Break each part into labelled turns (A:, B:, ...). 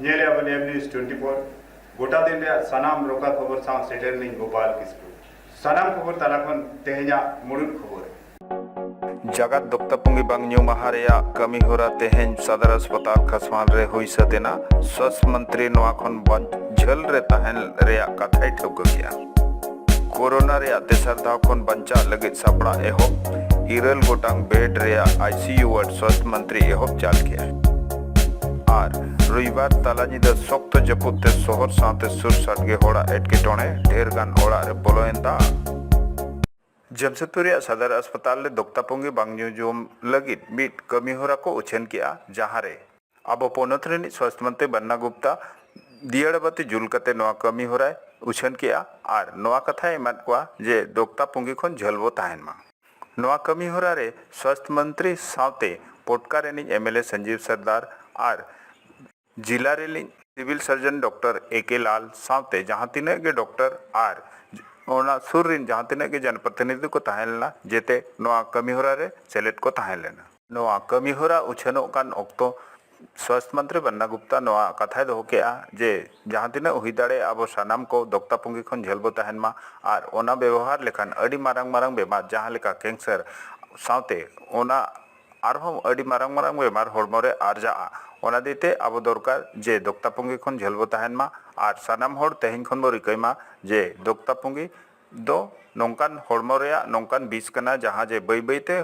A: नेले अब M news 24 गोटा दिन रे सनाम रोका खबर साव सेटर नहीं गोपाल किस्कू सनाम खबर तालाखन तेहजा मुड़ुद खबर
B: जगत दोक्तापुंगी बांगन्यू महारेया कमी होरा तेहेन सदर अस्पताल खसमाल रे हुई सदेना स्वास्थ्य मंत्री नोआखन झल रे तहन रेया कथाई ठोक गया कोरोना रे तेसर दाव खन बंचा लगे सपड़ा एहोब इरल गोटांग बेड रेया आईसीयू वार्ड स्वास्थ्य मंत्री एहोब चाल किया और रविवार तला निदा सख्त जपुते शहर साथे सुर सटगे होड़ा एटकेटोणे ढेर गान होड़ा रे बोलोएंदा जमशेदपुर सदर अस्पताल दोक्तापुंगी बांगन्यू जोम लगित मिट कमी होरा को उछेन किया जहाँ रे अब पोनत रे स्वास्थ्य मंत्री बन्ना गुप्ता दियड़बती जुल कते नोआ कमी होरा उछेन किया और नोआ कथा एमत को जे दोक्तापुंगी खन झलबो ताहेन मा नोआ कमी होरा रे स्वास्थ्य मंत्री साथे पोटका रेनी एमएलए संजीव सरदार और जिला रेली सिविल सर्जन डॉक्टर एके लाल साथे जहाँ तीन के डॉक्टर और ओना सुर रिन जहाँ तीन के जनप्रतिनिधि को तहलना जेते नोआ कमी होरा रे सेलेट को तहलेना नोआ कमी होरा उछनो कान ओक्तो स्वास्थ्य मंत्री बन्ना गुप्ता नोआ कथाय दो के जे जहाँ तीन हुई दाड़े अब सानाम को दोक्तापुंगी खन झेलबो तहन मा और ओना व्यवहार लेखान अड़ी मारंग मारंग बेमार जहाँ लेका कैंसर साथे ओना आरहम अड़ी मारंग मारंग बेमार हड़मो रे आरजा ओना देते अब दरकार जे दोक्तापुंगी खन झेलबो तहन मा और सानाम हड़ तेहेन खन बो रिकय मा जे दोक्तापुंगी दो नोंकान हड़मो रेया नोंकान बिस कना जहाँ जे बै बैते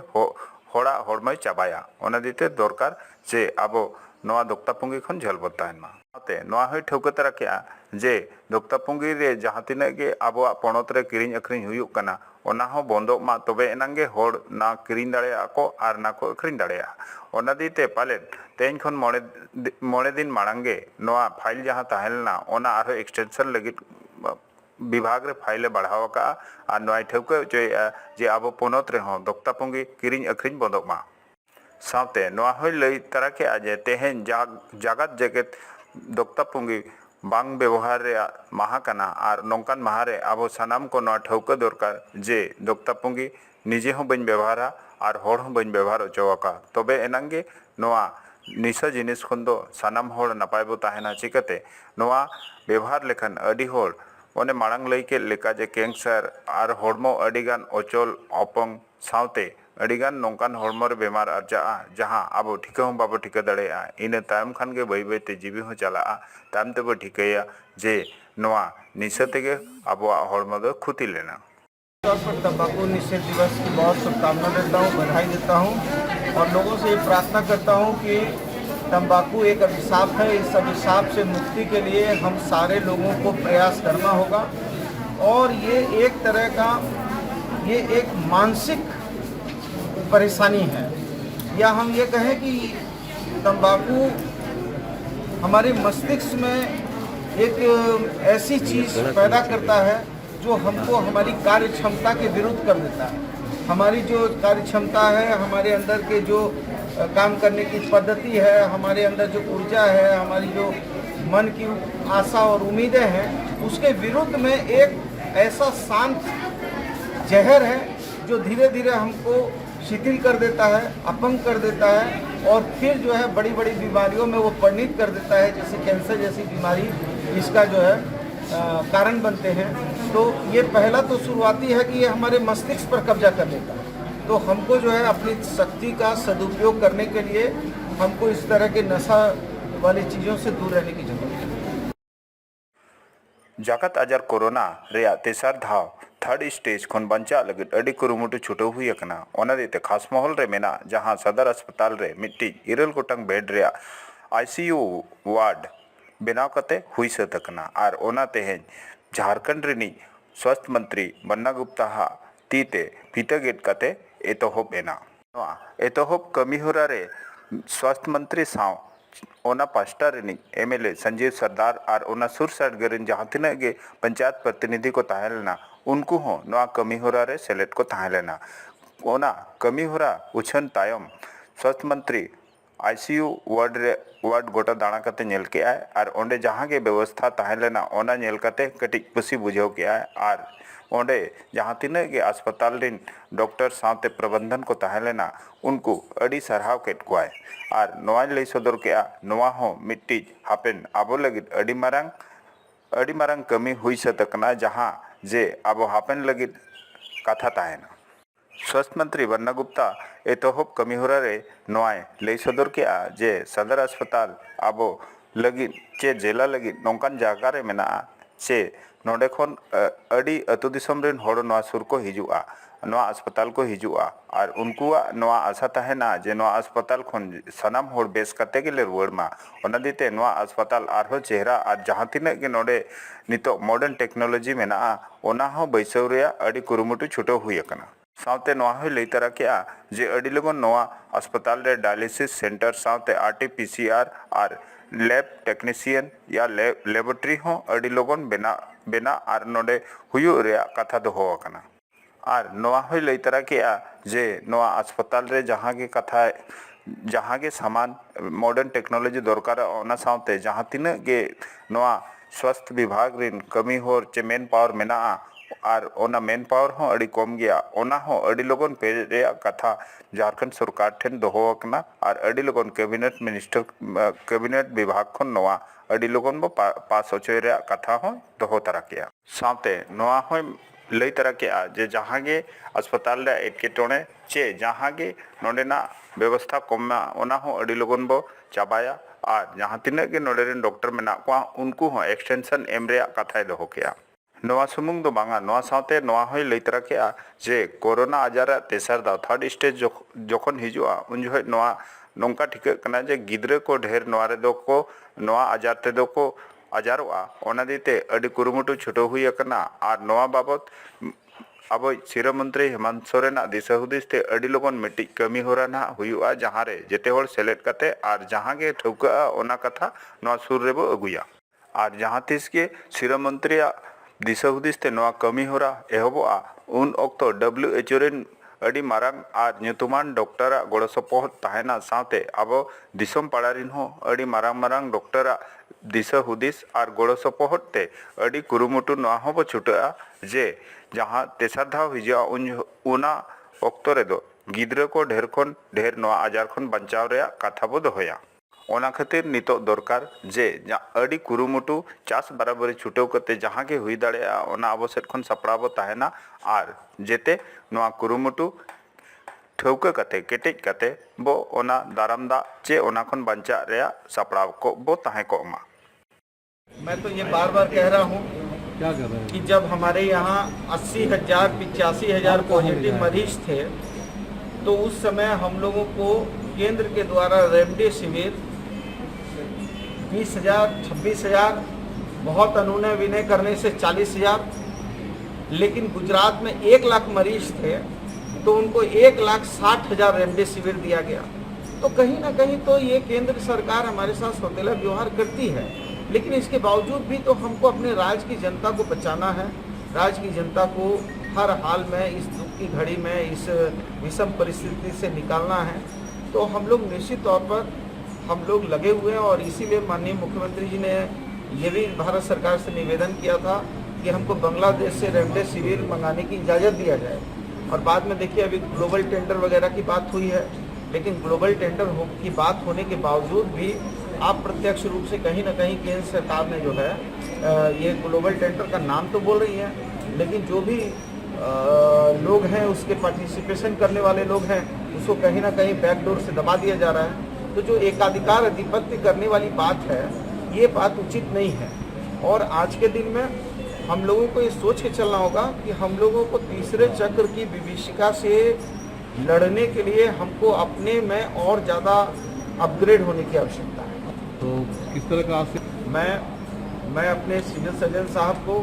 B: हड़ा हड़मय चाबाया ओना देते दरकार जे अब नोआ दोक्तापुंगी खन झेलबो तहन मा ते नोआ हय ठौका तरा के जे दोक्तापुंगी रे जहाँ तिना के आबोआ पणत रे किरिंग अखरिंग हुयुग कना ओना हो बंदो मा तबे एनांगे हड़ ना किरिंग दाड़ेया को आर ना को अखरिंग दाड़ेया ओना दीते पालेन तेन खन मोड़े दिन मांगे नोआ फाइल जहाँ तहलना ओना आरो एक्सटेंशन लगित विभाग रे फाइल बढ़ाव का और नोआ ठौका जे अब पनत रे हो दोक्तापुंगी किरिंग अखरिंग बंदो मा साथे नोआ हय लई तरा के आजे तेहेन जागत जगत दोक्तापुंगी बांग व्यवहार रे माहा कना और नौकान माहा रे अब सानाम को नोआ ठौका दरकार जे दोक्तापुंगी निजे हो बन व्यवहारा और हड़ हो बन व्यवहार अचोवाका तबे एनांगे नोआ निशा जिनिस खन दो सानाम हड़ नपाय बो ताहेना चिकाते नोआ व्यवहार लेखान अडी हड़ ओने मांग लई के लेका जे कैंसर और हड़मो अडीगान अचल अपंग साथे अडीगान नौकान हड़मो रे बेमार आरजा जहाँ अब ठिका हो बाबो ठिका दाड़ेया इन तायम खान के बै बैते जीवी हो चला तायम तेबो ठिकाया जे नोआ निशा तेगे अब हड़मो दो खुती लेना
C: तौर पर तंबाकू निषेध दिवस की बहुत शुभकामना देता हूँ, बधाई देता हूँ और लोगों से ये प्रार्थना करता हूँ कि तंबाकू एक अभिशाप है। इस अभिशाप से मुक्ति के लिए हम सारे लोगों को प्रयास करना होगा और ये एक तरह का ये एक मानसिक परेशानी है या हम ये कहें कि तंबाकू हमारे मस्तिष्क में एक ऐसी चीज़ पैदा करता है जो हमको हमारी कार्य क्षमता के विरुद्ध कर देता है। हमारी जो कार्य क्षमता है, हमारे अंदर के जो काम करने की पद्धति है, हमारे अंदर जो ऊर्जा है, हमारी जो मन की आशा और उम्मीदें हैं, उसके विरुद्ध में एक ऐसा शांत जहर है जो धीरे धीरे हमको शिथिल कर देता है, अपंग कर देता है और फिर जो है बड़ी बड़ी बीमारियों में वो परिणित कर देता है, जैसे कैंसर जैसी बीमारी इसका जो है कारण बनते हैं। तो ये पहला तो शुरुआती है कि ये हमारे मस्तिष्क पर कब्जा कर लेता है। तो हमको जो है अपनी शक्ति का सदुपयोग करने के लिए हमको इस तरह के नशा वाली चीज़ों से दूर रहने की जरूरत है।
B: जगत अजर कोरोना रे तेसर धाव थर्ड स्टेज खन बंचा लगित अडी कुरुमुटु छुटो हुई अकना ओना देते खास माहौल रे मेना जहां सदर अस्पताल रे मिट्टी इरल गोटंग बेड रे आईसीयू वार्ड बनाव कते हुई सतकना और ओना तेहेन झारखंड रेनी स्वास्थ्य मंत्री बन्ना गुप्ता हा तीते फीता गेट कते एतोहब एना नोआ एतोहब कमी होरा रे स्वास्थ्य मंत्री साव ओना पास्टा रेनी एमएलए संजीव सरदार और ओना सुर सटगरिन जहाँ तिना गे पंचायत प्रतिनिधि को तहलना उनको हो नोआ कमी होरा रे सेलेट को तहलना ओना कमी होरा उछन तायम स्वास्थ्य मंत्री ICU वार्ड गोटा दाणा कते नेल के आय और ओंडे जहाँ के व्यवस्था ताहें लेना ओना नेल कते कटिज कुसी बुझाव के आय और ओंडे जहाँ तिना के अस्पताल रिन डॉक्टर साथे प्रबंधन को ताहें लेना उनको अड़ी सरहाव केट को आय और नोआ लई सदर के आ नोआ हो मिट्टी हापेन आबो लगिद अड़ी मारंग कमी हुई सतकना जहाँ जे आबो हापेन लगिद कथा ताहेना स्वास्थ्य मंत्री बन्ना गुप्ता एतोहब कमीहोरा रे नोआय लई सदर के आ जे सदर अस्पताल आबो लगिद चे जिला लगिद नौकान जागा रे मेना चे नोडे खन अड़ी अतु दिसम रेन होड़ नोआ सुर को हिजुआ नोआ अस्पताल को हिजुआ और उनकुआ नोआ आशा ताहेना जे नोआ अस्पताल खन सनाम होड़ बेस कते गेले रुवाड़मा ओना दिते नोआ अस्पताल आरहो चेहरा और जहाँ तिना के नोडे नितो मॉडर्न टेक्नोलॉजी मेना ओना हो बैसव रेया अड़ी कुरुमुटु छुटो हुई अकना साउते नोआ हो लई तरा के आ जे अड़ी लगन नोआ अस्पताल रे डायलिसिस सेंटर साउते RT-PCR और लैब टेक्नीशियन या लेबोरेटरी हो अड़ी लगन बेना और नोडे हुयु रे कथा दो हो अकना और नोआ हो लई तरा के आ जे नोआ अस्पताल रे जहाँ के सामान मॉडर्न टेक्नोलॉजी दरकार ओना साउते जहाँ तिना के नोआ स्वास्थ्य विभाग रिन कमी होर चे मेन पावर मेना और ओना मेन पावर हो अड़ी कम गया ओना हो अड़ी लोगन पे रे कथा झारखंड सरकार ठेन दोहो अकना और अड़ी लोगन कैबिनेट विभाग खन नोआ अड़ी लोगन बो पास होचोय रे कथा हो दोहो तरा के साथे नोआ हो लई तरा के जे जहाँ गे अस्पताल रे एटकेटोणे चे जहाँ गे नोडेना व्यवस्था कममा ओना हो अड़ी लोगन बो चाबाया और जहाँ तिना के नोडे रेन डॉक्टर मेना को उनको हो एक्सटेंशन एम रे कथा दोहो के नोआ सुमुंग दो बांगा नोआ साथे नोआ होय लई तरा के जे कोरोना आजार तेसर दाव थर्ड स्टेज जखन हिजुआ उन जो नोआ नोंका ठिका कना जे गिद्रे को ढेर नोआ रे दो को नोआ आजार ते दो को आजारोआ ओना दिते अडी कुरुमुटु छुटो हुई अकना और नोआ बाबत अब सिरा मंत्री हेमंत सोरेन दिशा हुदिस ते अडी लोगन मिट्टी कमी होरा ना हुआ जहाँ रे जेते होड़ सेलेक्ट कते और जहाँ के ठौका ओना कथा नोआ सुर रेबो अगुया और जहाँ तिस के सिरा मंत्री दिशा हुदिस ते नोआ कमी होरा एहबोआ उन ऑक्तो WHO रेन अडी मारांग और ᱧᱩᱛᱩᱢᱟᱱ डॉक्टर गोड़ सपोहत ताहेना साथे अब दिसम पाड़ारिन हो अडी मारांग डॉक्टर दिशा हुदिस और गोड़ सपोहत ते अडी कुरुमुटु नोआ हो छुटा जे जहाँ तेसर धाव हिजुआ उना ऑक्तो रे दो गिद्रा को ढेर खन ढेर नोआ आजार खन बंचाव रे कथा बो दोहया ओना खातिर नितो दरकार जे अड़ी कुरुमुटु चास बराबरी छुटो कते जहाँ के हुई दाड़े ओना अब सेट खन सपड़ाबो ताहेना और जेते नोआ कुरुमुटु ठौका कते केटेज कते बो ओना दारामदा चे ओना खन बंचा रे सपड़ाव को बो ताहे को मा।
C: मैं तो ये बार बार कह रहा हूँ
D: क्या कर रहे हैं
C: कि जब हमारे यहाँ 80,000 85,000 पॉजिटिव मरीज थे तो उस समय हम लोगों को केंद्र के द्वारा रेमडेसिविर 20,000 26,000 बहुत अनुनय विनय करने से 40,000 लेकिन गुजरात में 1 लाख मरीज थे तो उनको 1,60,000 रेमडेसिविर दिया गया। तो कहीं ना कहीं तो ये केंद्र सरकार हमारे साथ सौतेला व्यवहार करती है, लेकिन इसके बावजूद भी तो हमको अपने राज्य की जनता को बचाना है, राज्य की जनता को हर हाल में इस दुख की घड़ी में इस विषम परिस्थिति से निकालना है। तो हम लोग निश्चित तौर पर हम लोग लगे हुए हैं और इसीलिए माननीय मुख्यमंत्री जी ने ये भी भारत सरकार से निवेदन किया था कि हमको बांग्लादेश से रेमडेसिविर मंगाने की इजाज़त दिया जाए। और बाद में देखिए अभी ग्लोबल टेंडर वगैरह की बात हुई है, लेकिन ग्लोबल टेंडर की बात होने के बावजूद भी आप प्रत्यक्ष रूप से कहीं ना कहीं केंद्र सरकार ने जो है ये ग्लोबल टेंडर का नाम तो बोल रही है, लेकिन जो भी लोग हैं उसके पार्टिसिपेशन करने वाले लोग हैं उसको कहीं ना कहीं बैकडोर से दबा दिया जा रहा है। तो जो एकाधिकार अधिपत्य करने वाली बात है ये बात उचित नहीं है। और आज के दिन में हम लोगों को ये सोच के चलना होगा कि हम लोगों को तीसरे चक्र की विभीषिका से लड़ने के लिए हमको अपने में और ज़्यादा अपग्रेड होने की आवश्यकता है।
D: तो किस तरह का आपसे
C: मैं अपने सिविल सर्जन साहब को,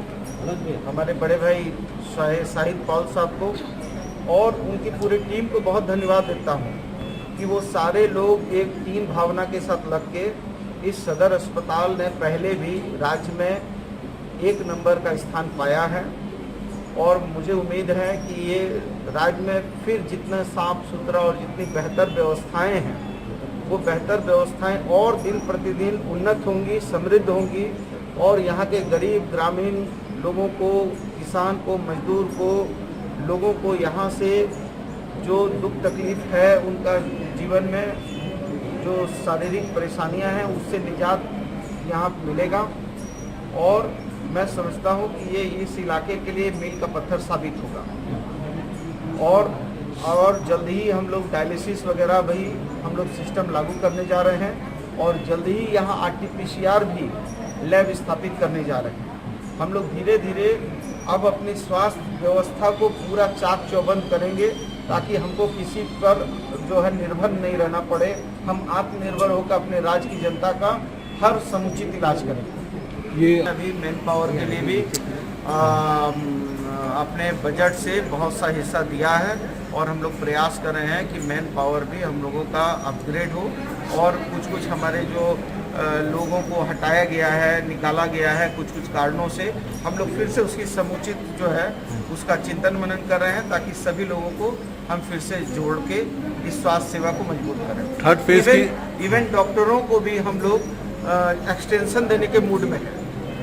C: हमारे बड़े भाई शाहिद पॉल साहब को और उनकी पूरी टीम को बहुत धन्यवाद देता हूँ कि वो सारे लोग एक टीम भावना के साथ लग के इस सदर अस्पताल ने पहले भी राज्य में 1 नंबर का स्थान पाया है और मुझे उम्मीद है कि ये राज्य में फिर जितना साफ सुथरा और जितनी बेहतर व्यवस्थाएं हैं वो बेहतर व्यवस्थाएं और दिन प्रतिदिन उन्नत होंगी, समृद्ध होंगी और यहाँ के गरीब ग्रामीण लोगों को, किसान को, मजदूर को, लोगों को यहाँ से जो दुख तकलीफ है उनका जीवन में जो शारीरिक परेशानियां हैं उससे निजात यहाँ मिलेगा। और मैं समझता हूँ कि ये इस इलाके के लिए मील का पत्थर साबित होगा। और जल्द ही हम लोग डायलिसिस वगैरह भी हम लोग सिस्टम लागू करने जा रहे हैं और जल्द ही यहाँ RT-PCR भी लैब स्थापित करने जा रहे हैं। हम लोग धीरे धीरे अब अपनी स्वास्थ्य व्यवस्था को पूरा चाक चौबंद करेंगे ताकि हमको किसी पर जो है निर्भर नहीं रहना पड़े। हम आत्मनिर्भर होकर अपने राज्य की जनता का हर समुचित इलाज करेंगे।
D: ये
C: अभी मैन पावर के लिए भी अपने बजट से बहुत सा हिस्सा दिया है और हम लोग प्रयास कर रहे हैं कि मैन पावर भी हम लोगों का अपग्रेड हो और कुछ हमारे जो लोगों को हटाया गया है, निकाला गया है कुछ कारणों से, हम लोग फिर से उसकी समुचित जो है उसका चिंतन मनन कर रहे हैं ताकि सभी लोगों को हम फिर से जोड़ के इस स्वास्थ्य सेवा को मजबूत करें।
D: थर्ड फेज की
C: इवन डॉक्टरों को भी हम लोग एक्सटेंशन देने के मूड में हैं।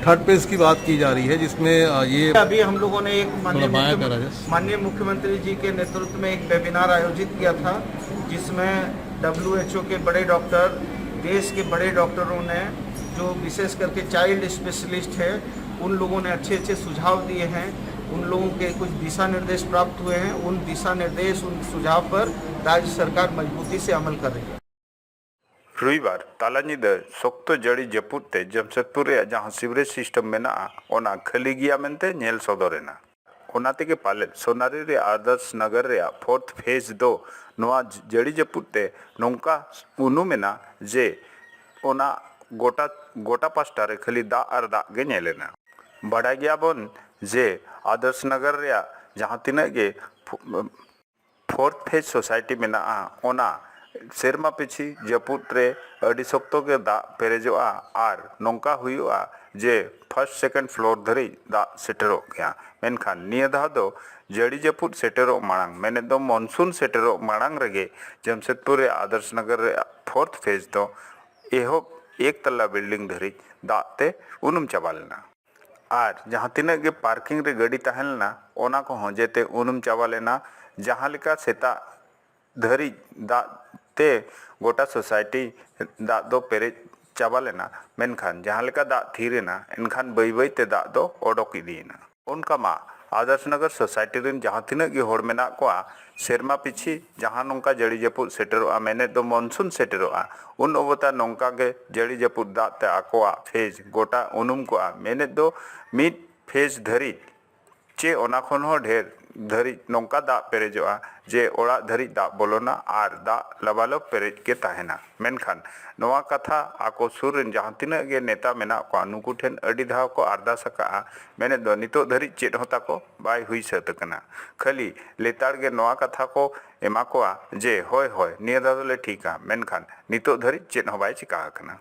D: थर्ड फेज की बात की जा रही है जिसमें ये
C: अभी हम लोगों ने एक
D: करा
C: माननीय मुख्यमंत्री जी के नेतृत्व में एक वेबिनार आयोजित किया था जिसमें WHO के बड़े डॉक्टर, देश के बड़े डॉक्टरों ने जो विशेष करके चाइल्ड स्पेशलिस्ट है उन लोगों ने अच्छे सुझाव दिए हैं। उन लोगों के कुछ दिशा निर्देश प्राप्त हुए हैं। उन दिशा निर्देश, उन सुझाव पर राज्य सरकार मजबूती से अमल कर रही है।
B: रविवार ताला ᱧᱤᱫᱟᱹ ᱥᱚᱠᱛᱚ ᱡᱟᱹᱲᱤ ᱡᱟᱹᱯᱩᱫ ᱛᱮ ᱡᱟᱢᱥᱮᱫᱽᱯᱩᱨ ᱨᱮᱭᱟᱜ ᱡᱟᱦᱟᱸ ᱥᱤᱵᱨᱮᱡᱽ ᱥᱤᱥᱴᱮᱢ ᱢᱮᱱᱟᱜᱼᱟ ᱚᱱᱟ ᱠᱷᱟᱹᱞᱤ ᱜᱮᱭᱟ ᱢᱮᱱᱛᱮ ᱧᱮᱞ ᱥᱚᱫᱚᱨᱮᱱᱟ। ᱚᱱᱟ ᱛᱮᱜᱮ ᱯᱟᱞᱮᱫ ᱥᱳᱱᱟᱨᱤ ᱨᱮᱭᱟᱜ ᱟᱫᱟᱨᱥ ᱱᱟᱜᱟᱨ ᱨᱮᱭᱟᱜ ᱯᱷᱳᱨᱛᱷ ᱯᱷᱮᱡᱽ ᱫᱚ ᱱᱚᱣᱟ ᱡᱟᱹᱲᱤ ᱡᱟᱹᱯᱩᱫ ᱛᱮ ᱱᱚᱝᱠᱟ ᱩᱱᱩᱢᱮᱱᱟ ᱡᱮ ᱚᱱᱟ गोटा पास्टा रे खाली दा और दा गे नेलेना। बाड़ाय गयाबन जे आदर्श नगर रे जहाँ तिना गे फोर्थ फेज सोसाइटी मेना ओना सेरमा पिछी जपुत रे अड़ी शक्तो के दा पेरेजोआ और नौका हुआ जे फर्स्ट सेकंड फ्लोर धरी दा सेटेरो गया। मेनखान निया धा दो जड़ी जपुत सेटेरो मांग मैंने दो मानसून सेटेरो मांग रगे जमशेदपुर रे आदर्श नगर रे फोर्थ फेज दो एहो एक तल्ला बिल्डिंग धरी दाते उनुम चाबा लेना और जहाँ तीना गे पार्किंग रे गाड़ी तहलना ओना को जेते उनुम चाबा लेना। जहाँ लेका सेता धरी दाते गोटा सोसाइटी दा दो पेरे चाबा लेना। मेनखान जहाँ लेका दा थीरेना एनखान बई बई ते दा दो ओडोक इदीना। उनका मा आदर्श नगर सोसाइटी रेन जहाँ तीना गे होड़ मेना कोआ सेरमा पिछी जहाँ नौका जड़ी जपुद सेटेरोआ मेने दो मानसून सेटेरोआ उन अवता नौका गे जड़ी जपुद दाते आकोआ फेज गोटा उनुम कोआ मेने दो मिड फेज धरी चे ओना खन हो ढेर धरी नौका दा पेरेजोआ जे ओड़ा धरी दा बोलोना और दा लबालो पेरेज के ताहेना। मेनखान नोआ कथा आको सुर जहाँ तीना गे नेता मेना को नुकु ठेन अड़ी धाव को अरदास का मेने दो नितो धरी चेद होता को बाय हुई सतकना। खाली लेताड़ गे नोआ कथा को एमा को जे होय होय निया दादले ठीका। मेनखान नितो धरी चेद हो बाय चिका कना।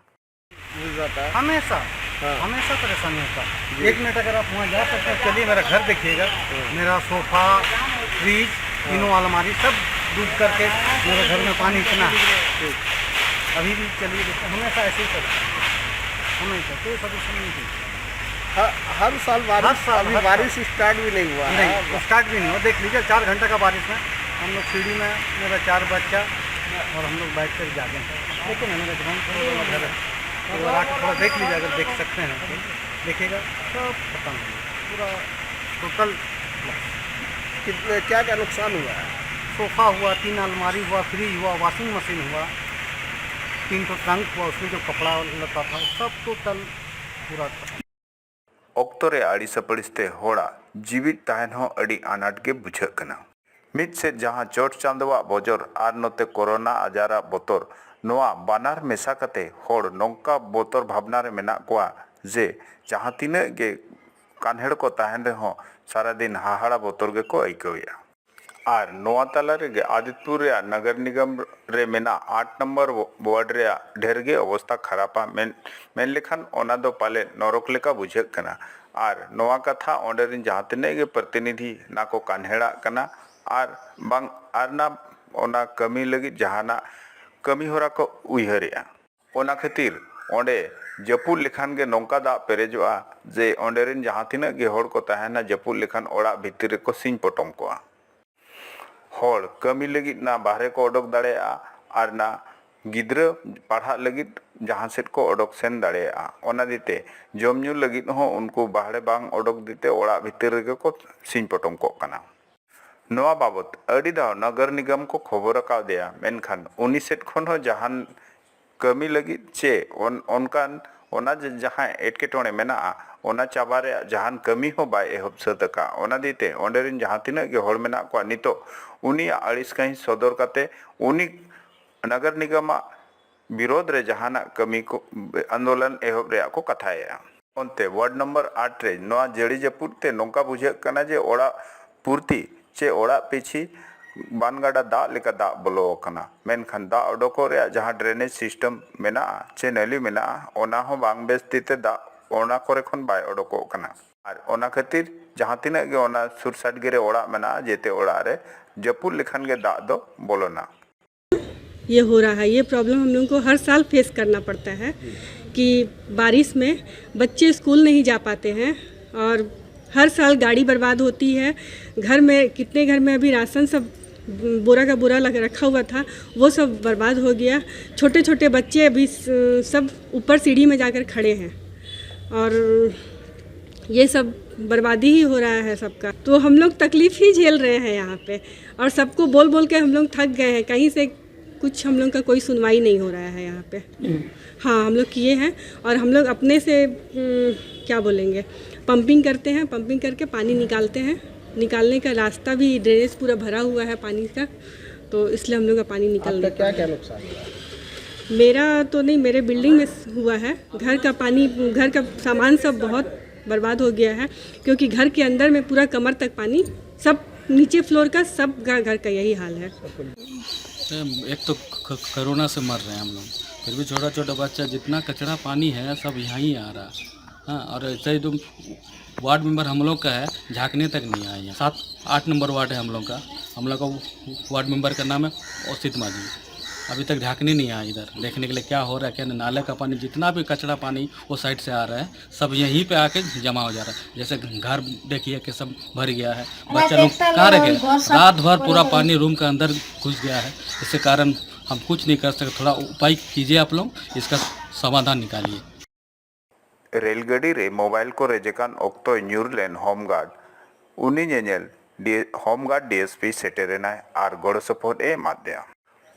C: हमेशा हमेशा परेशानी होता है। 1 मिनट अगर आप वहाँ जा सकते हैं, चलिए मेरा घर देखिएगा, मेरा सोफा, फ्रिज, तीनों अलमारी सब डूब करके मेरे घर में पानी इतना है। अभी भी चलिए देखिए, हमेशा ऐसे ही करता है, हमेशा कोई सॉल्यूशन नहीं थी।
E: हर साल बारिश, अभी बारिश स्टार्ट भी नहीं हुआ है।
C: नहीं, स्टार्ट भी नहीं हुआ। देख लीजिए 4 घंटे का बारिश में हम लोग सीढ़ी में, मेरा 4 बच्चा और हम लोग बैठ कर जागे। देखिए ना मेरा ग्राउंड फ्लोर वाला घर है, तो आके थोड़ा देख लीजिए, अगर देख सकते हैं तो देखिएगा सब खत्म हो गया, पूरा टोटल।
E: कितने क्या नुकसान हुआ है?
C: सोफ़ा हुआ, 3 अलमारी हुआ, फ्रिज हुआ, वॉशिंग मशीन हुआ, 3 तो ट्रंक हुआ, उसमें जो कपड़ा लता था सब टोटल पूरा खत्म।
B: ऑक्टोरे आड़ी सपड़िस्ते होड़ा जीवित ताहन हो अड़ी आनाट के बुझक कना। मिद से जहाँ चोट चांदवा बोजर आर नोते कोरोना आजारा बोतर नोआ बानार मेसा कते होड़ नौका बोतर भावना रे मेना कोआ जे जहाँ तीना गे कान्हेड़ को ताहन रे हो सारा दिन हाहाड़ा बोतर गे को आइकौया। और नोआ ताला रे आदित्यपुर रे नगर निगम रे मेना 8 नंबर वार्ड रे ढेर गे अवस्था खरापा मेन लेखान ओना दो पाले नरक लेका बुझेक कना। और नोआ कथा ओंडे रिन जहाँ तीना गे प्रतिनिधि ना को कान्हेड़ा कना और बांग आर ना ओना कमी लगी जहाना कमी होरा को उयहरेआ ओना खातिर ओंडे जपुर लेखान गे नौका दा पेरेजोआ जे ओंडेरिन जहां तिना गे होड़ को तहना जपुर लेखान ओड़ा भितर को सिंह पटम कोआ होड़ कमी लगित ना बाहरे को ओडक दाड़ेआ आर ना गिद्रा पढ़ा लगित जहां सेट को ओडक सेन दाड़ेआ ओना दीते जमन्यू लगित हो उनको बाहरे बांग ओडक दीते ओड़ा भितर गे को सिंह पटम को कना नोआ बाबत अड़ी दाव नगर निगम को खबर काउदेया मेनखान उनी सेट खन हो जहान कमी लगित चे ओनकान ओना जहां एटकेटोणे मेना ओना चाबारे जहान कमी हो बाय एहब सतका ओना दीते ओंडेरिन जहां तिना गे होड़ मेना को नितो उनी अड़िस कहीं सदर काते उनी नगर निगम विरोध रे जहाना कमी को आंदोलन एहब रे को कथाया ओनते वार्ड नंबर 8 रे नोआ जड़ी जपुर ते नोंका बुझे कना जे ओड़ा पूर्ति चे ओड़ा पीछी बानगाड़ा दा लेका दा बोलो कना मेनखान दा ओडोको रे जहां ड्रेनेज सिस्टम मेना चे नली मेना ओना हो बांग बेस्तीते दा ओना कोरे खन बाय ओडोको कना आर ओना खातिर जहां तिना गे ओना सुर साइड गे रे ओड़ा मेना जेते ओड़ा रे जपुर लेखान गे दा दो बोलोना
F: ये हो रहा है। ये प्रॉब्लम हम लोगों को हर साल फेस करना पड़ता है कि बारिश में बच्चे स्कूल नहीं जा पाते हैं और हर साल गाड़ी बर्बाद होती है। घर में कितने घर में अभी राशन सब बोरा का बोरा लग रखा हुआ था वो सब बर्बाद हो गया। छोटे छोटे बच्चे अभी सब ऊपर सीढ़ी में जाकर खड़े हैं और ये सब बर्बादी ही हो रहा है सबका। तो हम लोग तकलीफ़ ही झेल रहे हैं यहाँ पे और सबको बोल बोल के हम लोग थक गए हैं। कहीं से कुछ हम लोग का कोई सुनवाई नहीं हो रहा है यहाँ पे। हाँ, हम लोग किए हैं और हम लोग अपने से क्या बोलेंगे, पंपिंग करते हैं, पंपिंग करके पानी निकालते हैं। निकालने का रास्ता भी ड्रेनेज पूरा भरा हुआ है पानी का, तो इसलिए हम लोग का पानी निकल।
E: क्या क्या नुकसान हुआ?
F: मेरा तो नहीं, मेरे बिल्डिंग में हुआ है। घर का पानी, घर का सामान सब बहुत बर्बाद हो गया है क्योंकि घर के अंदर में पूरा कमर तक पानी, सब नीचे फ्लोर का सब घर का यही हाल है।
G: एक तो कोरोना से मर रहे हैं हम लोग, फिर भी छोटा छोटा बच्चा, जितना कचरा पानी है सब यहाँ ही आ रहा है। हाँ, और ऐसे ही तो वार्ड मेंबर हम लोग का है, झाँकने तक नहीं आए हैं। 7-8 नंबर वार्ड है हम लोग का वार्ड मेंबर का नाम है औसित माझी। अभी तक झाँकने नहीं आया इधर देखने के लिए क्या हो रहा है क्या नहीं। नाले का पानी, जितना भी कचरा पानी वो साइड से आ रहा है, सब यहीं पे आके जमा हो जा रहा है। जैसे घर देखिए कि सब भर गया है, बच्चा लोग कहाँ रह गए, रात भर पूरा पानी रूम के अंदर घुस गया है। इसके कारण हम कुछ नहीं कर सकते। थोड़ा उपाय कीजिए आप लोग, इसका समाधान निकालिए।
B: रेलगाड़ी रे मोबाइल को रेजेकान ऑक्तो न्यूरलेन होमगार्ड उनी नेल होमगार्ड डीएसपी सेटेरेना आर गड़ सपोर्ट ए माध्या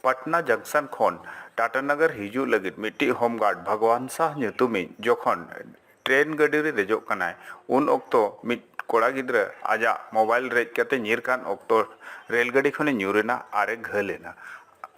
B: पटना जंक्शन खन टाटानगर हिजू लगित मिट्टी होमगार्ड भगवान शाह ᱧᱩᱛᱩᱢᱤᱡ जखन ट्रेन गाड़ी रे देजो कनाय उन ऑक्तो मिट कोड़ा गिद्रा आजा मोबाइल रेज कते ᱧᱤᱨ कान ऑक्तो रेलगाड़ी खने ᱧᱩᱨᱮᱱᱟ आरे घलेना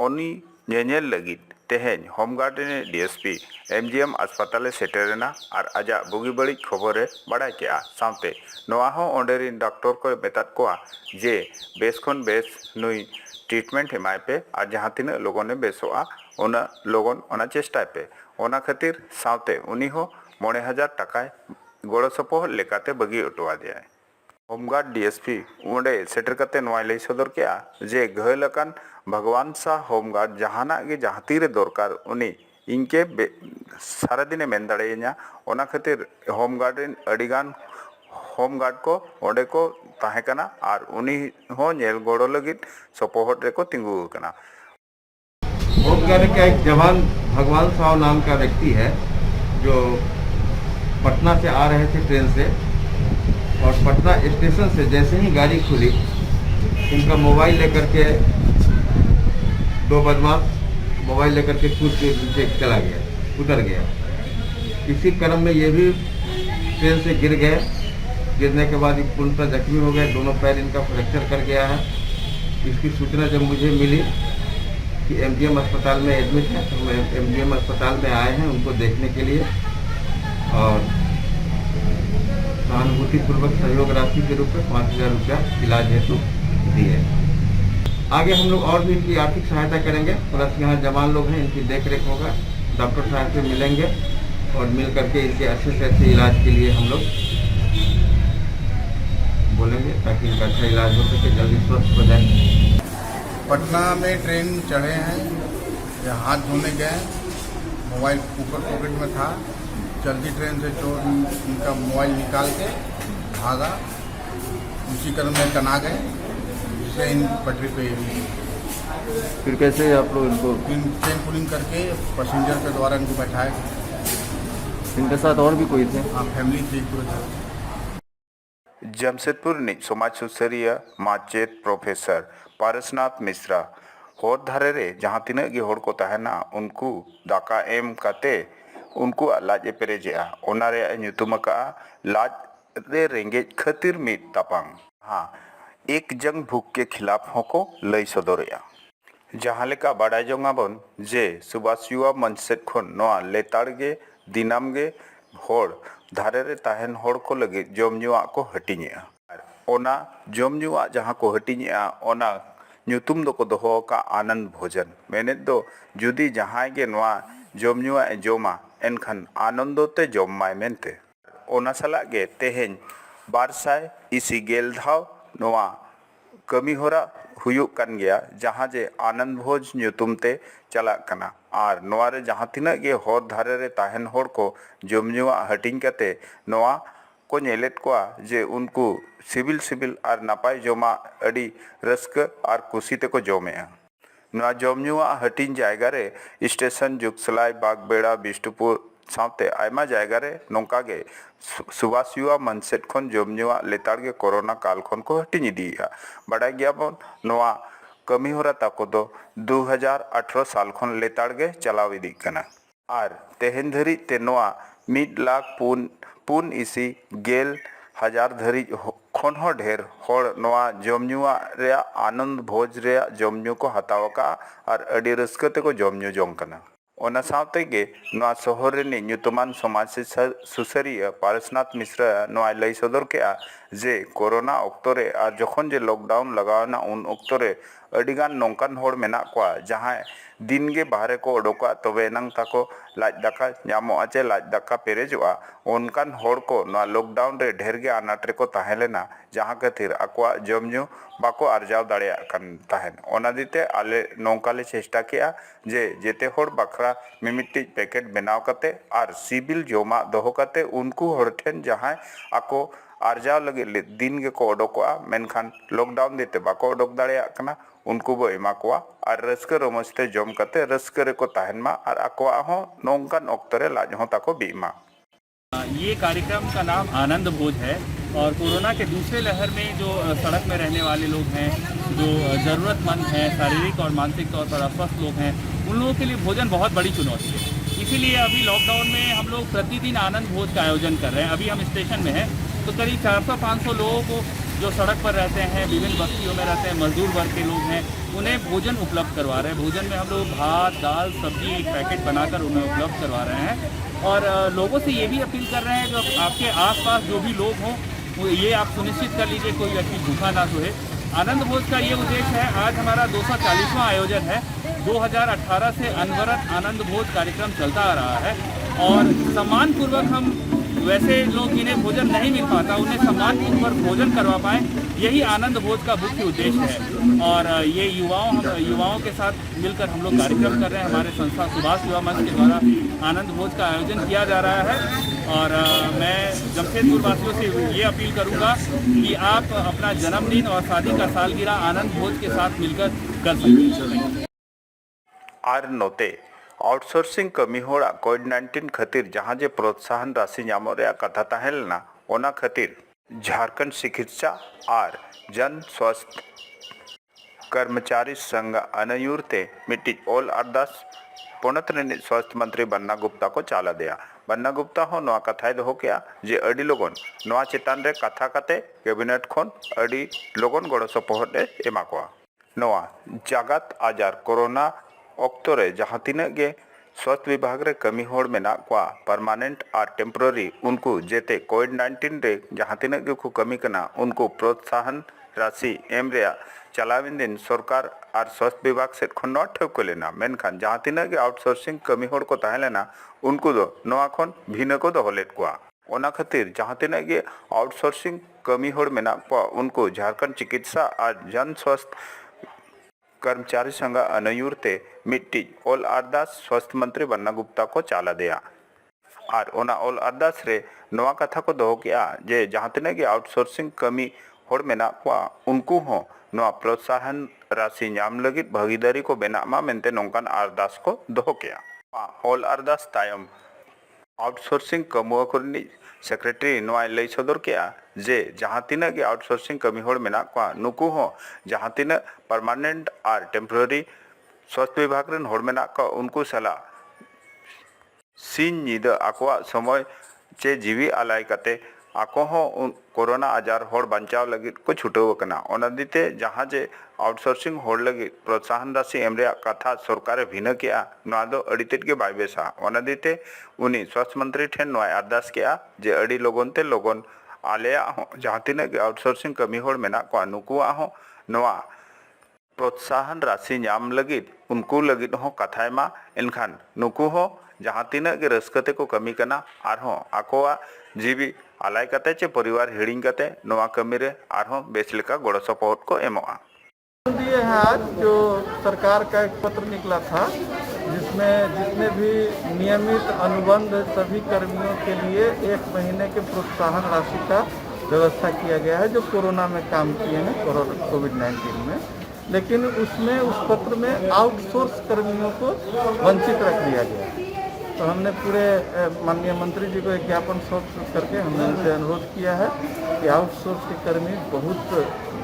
B: उनी नेल लगित तेहेन होमगार्ड ने डीएसपी एमजीएम अस्पताल सेटेरेना और आजा बुगी बड़ी खबर बड़ा क्या सामते नोआ हो ओंडेरिन डॉक्टर को मेताद कोआ जे बेस खन बेस नुई ट्रीटमेंट एमाय पे और जहाँ तीन लोगों ने बेसोआ उना लोगन उना चेष्टा पे उना खातिर सावते उनी हो 9,000 टकाय गड़ो सपोहद लेकाते बगी उठवा दिया। होमगार्ड डीएसपी उंडे सेटर कते नोआ लई सदर किया जे घलकान भगवान शाह होमगार्ड जहाना गे जहाँ तीरे दरकार उनी इनके सारा दिन मेन दाड़ेया उना खातिर होमगार्ड रेन अडिगान होमगार्ड को ओंडे को ताहेकना और उनी हो नेल गोड़ो लगित सपोहट रे को तिंगु कना।
C: होमगार्ड का एक जवान भगवान साहब नाम का व्यक्ति है जो पटना से आ रहे थे ट्रेन से, और पटना स्टेशन से जैसे ही गाड़ी खुली इनका मोबाइल लेकर के दो बदमाश मोबाइल लेकर के कूद के नीचे चला गया, उतर गया। इसी क्रम में ये भी ट्रेन से गिर गए। गिरने के बाद पूर्णतः जख्मी हो गए, दोनों पैर इनका फ्रैक्चर कर गया है। इसकी सूचना जब मुझे मिली कि एमजीएम अस्पताल में एडमिट है तो मैं एमजीएम अस्पताल में आए हैं उनको देखने के लिए और सहानुभूतिपूर्वक सहयोग राशि के रूप में 5,000 रुपया इलाज हेतु दिए। आगे हम लोग और भी इनकी आर्थिक सहायता करेंगे, प्लस यहाँ जवान लोग हैं इनकी देख रेख होगा, डॉक्टर साहब से मिलेंगे और मिल करके इनके अच्छे से अच्छे इलाज के लिए हम लोग बोलेंगे ताकि इनका अच्छा इलाज हो सके, जल्दी स्वस्थ हो जाए।
H: पटना में ट्रेन चढ़े हैं ये हाथ धोने गए, मोबाइल ऊपर पॉकेट में था, चलती ट्रेन से चोर उनका मोबाइल निकाल के भागा, उसी क्रम में तना गए, जिससे इन पटरी पे
I: फिर कैसे आप लोग इनको,
H: चेन पुलिंग करके पैसेंजर के द्वारा इनको बैठाए।
I: इनके साथ और भी कोई थे?
H: हाँ, फैमिली थी पूरे।
B: जमशेदपुर समाज सुसरिया माचेत प्रोफेसर पारसनाथ मिश्रा होर धारे रे जहाँ तिनाग गे होड़ को तहना उनको दाका एम काते उनको लाज पेरेजा ओना रे ᱧᱩᱛᱩᱢ अका लाज रे रेंगेज खातिर मिट तापांग। हाँ, एक जंग भूख के खिलाफ होको लई सदोरिया जहाँ लेका बाडाय जोंगाबन जे सुभाष युवा मंच सेट खन नोआ लेताड़ गे दिनाम गे होड़ धारे रे ताहेन होड़ को लगे जमजुआ को हटिङेआ ओना जमजुआ जहाँ को हटिङेआ ओना ᱧᱩᱛᱩᱢ दो को दोहो का आनंद भोजन मेने दो जुदी जहाँ गे नोआ जमजुआ जोमा एनखान आनंदोते जमाय मेनते ओना साला गे तेहेñ 220 धाव नोआ कमी होरा हुयुक कान गया जहाँ जे आनंद भोज ᱧᱩᱛᱩᱢ ते चला कना और नोआ रे जहाँ तिनाग गे होर धारे रे ताहेन होड़ को जमजुआ हटिङ कते नोआ को नेलेत कोआ जे उनको सिविल सिविल और नापाय जमा अड़ी रस्क और खुशी ते को जमेआ नोआ जमजुआ हटिङ जायगा रे स्टेशन जुगसलाई बागबेड़ा बिष्टुपुर सावते आयमा जायगा रे नोंका गे सुभाष युवा मंच सेट खन जमजुआ लेताड़ गे कोरोना काल खन को हटिङ इदीया बाडाय गयाबन नोआ कमी होरा ताको दो 2018 साल खन लेताड़ गे चलाव इदी कना और तेहेन धरी ते नोआ 1,04,000 धरी खन हो ढेर होड़ नोआ जमजुआ रे आनंद भोज रे जमजु को हतावका और अड़ी रस्क ते को जमजु जोंग कना ओना सावते गे नोआ शहर रे ᱧᱩᱛᱩᱢᱟᱱ समाज सुसरिया पारसनाथ मिश्रा नोआ लई सदर केआ जे कोरोना अक्तरे और जखन जे लॉकडाउन लगावना उन अक्तरे अडिगान नौकान होड़ मेना कोआ जहाँ दिन गे बाहरे को ओडोका तबे नंग ताको लाज दाका ᱧᱟᱢᱚᱜᱼᱟ चे लाज दाका पेरेजोआ उनकान होड़ को नोआ लॉकडाउन रे ढेर गे आनाट रे को ताहेलेना जहाँ खातिर आकोआ जमजु बाको आरजाव दाड़ेया कान ताहेन ओना दिते आले नौकाले चेष्टा किया जे जेते होड़ बखरा मिमिट्टी पैकेट बनाव कते और सिबिल जोमा दोहो कते उनको होड़ ठेन जहाँ आको आरजाव लगे दिन गे को ओडोकोआ मेनखान लॉकडाउन देते बाको ओडोक दाड़ेया कना उनको बो एमा कोआ और रस्क रमजते जम कते रस्क रे को ताहेन मा और आकोआ हो नौकान अक्तरे लाज हो ताको बीमा।
J: ये कार्यक्रम का नाम आनंद भोज है और कोरोना के दूसरे लहर में जो सड़क में रहने वाले लोग हैं, जो ज़रूरतमंद हैं, शारीरिक और मानसिक तौर पर अस्वस्थ लोग हैं, उन लोगों के लिए भोजन बहुत बड़ी चुनौती है। इसीलिए अभी लॉकडाउन में हम लोग प्रतिदिन आनंद भोज का आयोजन कर रहे हैं। अभी हम स्टेशन में हैं तो करीब 400-500 लोगों को जो सड़क पर रहते हैं, विभिन्न बस्तियों में रहते हैं, मजदूर वर्ग के लोग हैं, उन्हें भोजन उपलब्ध करवा रहे हैं। भोजन में हम लोग भात, दाल, सब्जी एक पैकेट बनाकर उन्हें उपलब्ध करवा रहे हैं और लोगों से ये भी अपील कर रहे हैं कि आपके आसपास जो भी लोग हों ये आप सुनिश्चित कर लीजिए कोई व्यक्ति भूखा ना सोए। आनंद भोज का ये उद्देश्य है। आज हमारा 240वां आयोजन है। 2018 से अनवरत आनंद भोज कार्यक्रम चलता आ रहा है और सम्मानपूर्वक हम वैसे लोग जिन्हें भोजन नहीं मिल पाता उन्हें सम्मानपूर्वक भोजन करवा पाएँ, यही आनंद भोज का मुख्य उद्देश्य है। और ये युवाओं के साथ मिलकर हम लोग कार्यक्रम कर रहे हैं। हमारे संस्था सुभाष युवा मंच के द्वारा आनंद भोज का आयोजन किया जा रहा है और मैं जमशेदपुर वासियों से ये अपील करूंगा कि आप अपना जन्मदिन और शादी का सालगिरह आनंद भोज के साथ मिलकर कर सकते हैं।
B: आर नोते आउटसोर्सिंग कमी होड़ा कोविड-19 खातिर जहाँ जे प्रोत्साहन राशि ᱧᱟᱢᱚᱜ ᱨᱮᱭᱟᱜ कथा ताहेलना ओना खातिर झारखंड चिकित्सा और जन स्वास्थ्य कर्मचारी संघ अनयूरते मिट्टी ओल अरदास पोनत रे स्वास्थ्य मंत्री बन्ना गुप्ता को चाला दिया। बन्ना गुप्ता हो नोआ कथाय दो क्या जे अडी लोगन नोआ चेतान रे कथा कते कैबिनेट खन अडी लोगन गड़ो सपोहट ए एमा कोआ नोआ जगत आजार कोरोना अक्तरे जहाँ तिनाग गे स्वास्थ्य विभाग रे कमी होड़ मेना कोआ परमानेंट और टेम्पररी उनको जेते कोविड-19 रे जहाँ तिनाग गे को कमी कना उनको प्रोत्साहन राशि एम रे चलाविन दिन सरकार और स्वास्थ्य विभाग से खन न ठेक लेना मेनखान जहाँ तिनाग गे आउटसोर्सिंग कमी होड़ को ताहेलेना उनको दो नोआ खन भिन्न को दो होलेट कोआ ओना खातिर जहाँ तिनाग गे आउटसोर्सिंग कमी होड़ मेना कोआ उनको झारखंड चिकित्सा और जन स्वास्थ्य कर्मचारी संघ अनयुरते मिट्टी ओल अरदास स्वास्थ्य मंत्री बन्ना गुप्ता को चाला दिया और ओना ओल अरदास रे नवा कथा को दोहो किया जे जहां तिना के आउटसोर्सिंग कमी होड़ मेना को उनको हो नवा प्रोत्साहन राशि नाम लगित भागीदारी को बेना मा मेनते नोंकान अरदास को दोहो किया ओल अरदास तायम आउटसोर्सिंग कमुआ करनी सेक्रेटरी नवा लई सदर किया जे जहां तिना के आउटसोर्सिंग कमी होड़ मेना को नुकु हो जहां तिना परमानेंट और टेम्पररी स्वास्थ्य विभाग रेन होड़ मेना को उनको सला सीन निदा आकोआ समय चे जीवी आलाय कते आको हो कोरोना आजार होड़ बचाव लगी को छुटो कना ओना दीते जहां जे आउटसोर्सिंग होड़ लगी प्रोत्साहन राशि एम रे कथा सरकार भिन्न किया नवा दो अड़ीतेट के बायबेसा ओना दीते उनी स्वास्थ्य मंत्री ठेन नवा अरदास किया जे अड़ी लोगन ते लोगन आलेया हो जहां तिना के आउटसोर्सिंग कमी होड़ मेना को नुकुआ हो नवा प्रोत्साहन राशि नाम लगी उनको लगी हो कथाय मा एनखान नुकु हो जहां तीना के रस्कते को कमी करना आरहों आकोआ जीवी आलाय कते चे परिवार हिड़िंग कते नवा कमी रे आरहों बेस लेका गोड़ सपोर्ट को एमोआ।
C: ये है आज जो सरकार का एक पत्र निकला था जिसमें जितने भी नियमित अनुबंध सभी कर्मियों के लिए 1 महीने के प्रोत्साहन राशि का व्यवस्था किया गया है जो कोरोना में काम किए हैं कोविड-19 में, लेकिन उसमें उस पत्र में आउटसोर्स कर्मियों को वंचित रख दिया गया। तो हमने पूरे माननीय मंत्री जी को एक ज्ञापन सौंप करके हमने उनसे अनुरोध किया है कि आउटसोर्स के कर्मी बहुत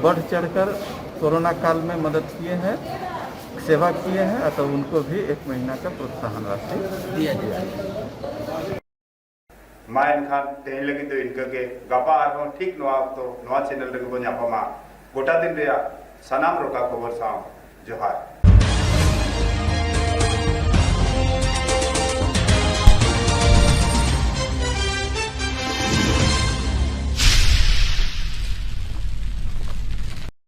C: बढ़ चढ़कर कोरोना काल में मदद किए हैं, सेवा किए हैं, अतः उनको भी 1 महीना का प्रोत्साहन राशि दिया जाए।
A: मायन खान तेज लगी तो इनका के गपा आर ठीक नवा तो नवा चैनल रे को न्यापमा गोटा दिन रे सनाम रोका खबर साव जोहार।